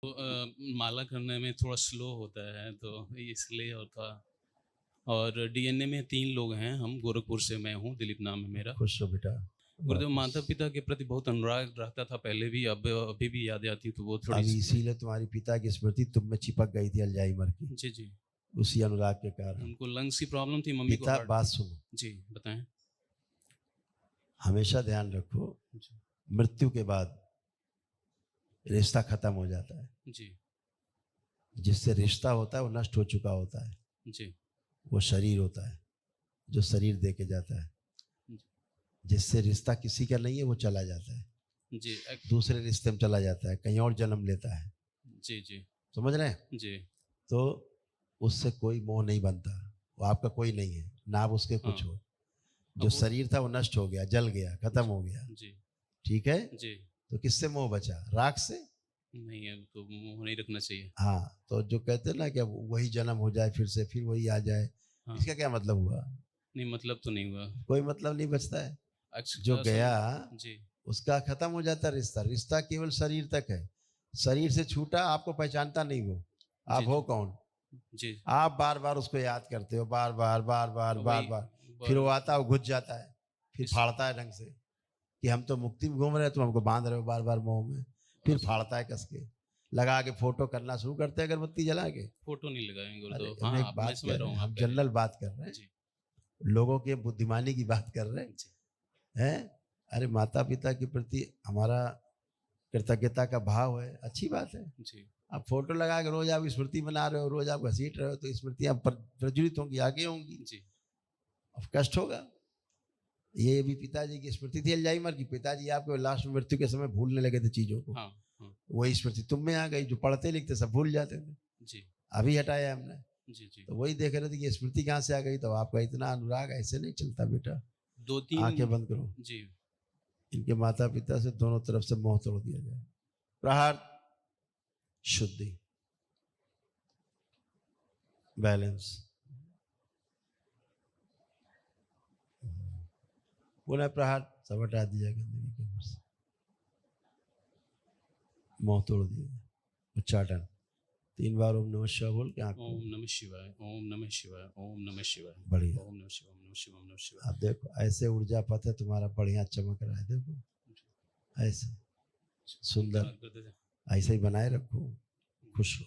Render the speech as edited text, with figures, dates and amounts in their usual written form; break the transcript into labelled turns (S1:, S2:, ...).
S1: तो माला करने में थोड़ा स्लो होता है तो इसलिए होता। और डीएनए में 3 लोग हैं हम, गोरखपुर से मैं हूँ, दिलीप नाम है मेरा।
S2: खुश हो बेटा।
S1: गुरुदेव माता पिता के प्रति बहुत अनुराग रहता था पहले भी, अब अभी भी याद आती तो वो थोड़ी
S2: अभी इसीलिए तुम्हारी पिता की स्मृति तुम में चिपक गई थी अल्जाइमर की,
S1: जी जी,
S2: उसी अनुराग के कारण।
S1: उनको लंग्स की प्रॉब्लम थी, मम्मी को
S2: पिता
S1: हार्ट।
S2: बात सुनो,
S1: जी बताएं।
S2: हमेशा ध्यान रखो,
S1: जी
S2: मृत्यु के बाद रिश्ता खत्म हो जाता है।
S1: जी
S2: जिससे रिश्ता होता है वो नष्ट हो चुका होता है।
S1: जी
S2: वो शरीर होता है जो शरीर दे के जाता है।
S1: जी
S2: जिससे रिश्ता किसी का नहीं है वो चला जाता है,
S1: जी
S2: दूसरे रिश्ते में चला जाता है, कहीं और जन्म लेता है।
S1: जी जी
S2: समझ रहे हैं?
S1: जी।
S2: तो उससे कोई मोह नहीं बनता, वो आपका कोई नहीं है ना, आप उसके कुछ
S1: हाँ,
S2: हो। जो शरीर था वो नष्ट हो गया, जल गया, खत्म हो गया।
S1: जी
S2: ठीक है?
S1: जी।
S2: तो किससे मोह बचा? राख से?
S1: नहीं है तो मुंह नहीं रखना चाहिए।
S2: हाँ, तो जो कहते हैं ना कि अब वही जन्म हो जाए फिर से, फिर वही आ जाए,
S1: हाँ,
S2: इसका क्या मतलब हुआ?
S1: नहीं मतलब तो नहीं हुआ।
S2: कोई मतलब नहीं बचता है। जो
S1: असल
S2: गया
S1: जी
S2: उसका खत्म हो जाता है रिश्ता। रिश्ता केवल शरीर तक है, शरीर से छूटा आपको पहचानता नहीं वो, आप
S1: जी
S2: हो
S1: जी
S2: कौन?
S1: जी।
S2: आप बार बार उसको याद करते हो, बार बार बार बार बार
S1: वही
S2: बार। फिर वो आता है, वो घुस जाता है, फिर
S1: इस
S2: फाड़ता है ढंग से कि हम तो मुक्ति में घूम रहे हैं, तुम हमको बांध रहे हो बार बार मोह में। फिर फाड़ता है कस के, लगा के फोटो करना शुरू करते हैं अगरबत्ती जला के।
S1: फोटो नहीं लगाएंगे
S2: अरे
S1: गुरुदेव।
S2: हम
S1: हाँ
S2: एक
S1: आप, मैं
S2: बात
S1: समझ
S2: कर
S1: रहा
S2: रहे
S1: हूँ
S2: हैं,
S1: आप
S2: हम
S1: कह रहे
S2: जनरल बात कर रहे हैं,
S1: जी
S2: लोगों के बुद्धिमानी की बात कर रहे
S1: जी
S2: हैं। अरे माता पिता के प्रति हमारा कृतज्ञता का भाव है, अच्छी बात है।
S1: जी
S2: आप फोटो लगा के रोज आप स्मृति बना रहे हो, रोज आप घसीट रहे हो, तो स्मृतियां प्रज्वलित होंगी, आगे होंगी,
S1: जी
S2: अब कष्ट होगा। ये भी पिताजी की स्मृति थी अल्जाइमर की। पिताजी आपको लास्ट में मृत्यु के समय भूलने लगे थे चीजों को,
S1: हाँ हाँ
S2: वही स्मृति तुम में आ गई। जो पढ़ते लिखते सब भूल जाते थे,
S1: जी
S2: अभी हटाया हमने।
S1: जी जी।
S2: तो वही देख रहे थे कि स्मृति कहाँ से आ गई। तो आपका इतना अनुराग ऐसे नहीं चलता बेटा।
S1: 2-3
S2: आंखें बंद करो,
S1: जी
S2: इनके माता पिता से दोनों तरफ से मोह तोड़ दिया जाए। प्रहार, शुद्धि, बैलेंस, पुनः प्रहार, सब हटा दिया गंदगी के ऊपर से, मोह तोड़ दिया, उच्चाटन 3 बार ओम नमः शिवाय बोल के आंख
S1: ओम नमः शिवाय, ओम नमः शिवाय, ओम नमः शिवाय,
S2: बढ़िया।
S1: ओम नमः शिवाय, ओम नमः शिवाय, ओम नमः शिवाय।
S2: आप देखो ऐसे ऊर्जा पथ है तुम्हारा, बढ़िया चमक रहा है, देखो ऐसे सुंदर,
S1: धन्यवाद गुरुदेव।
S2: ऐसे ही बनाए रखो, खुश हो।